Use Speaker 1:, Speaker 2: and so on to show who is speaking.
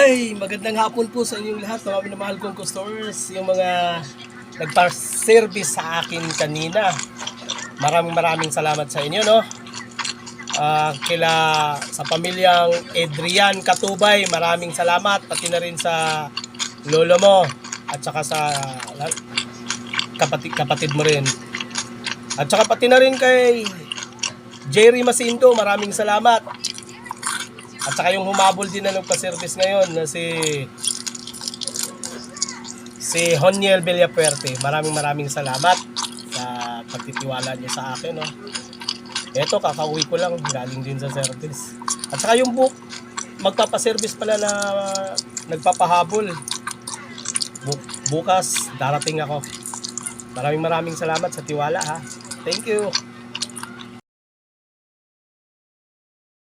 Speaker 1: Ay, magandang hapon po sa inyong lahat, mga minamahal kong customers, yung mga nagpa-service sa akin kanina. Maraming salamat sa inyo, no? Kila sa pamilyang Adrian Katubay, maraming salamat, pati na rin sa lolo mo at saka sa kapatid mo rin. At saka pati na rin kay Jerry Masindo, maraming salamat. At saka yung humabol din na nagpa-service ngayon na si Honiel Villapuerte. Maraming salamat sa pagtitiwala niyo sa akin, no. Ito, kakauwi ko lang, galing din sa service. At saka yung magpapa-service pala na nagpapahabol. Bukas darating ako. Maraming salamat sa tiwala, ha. Thank you.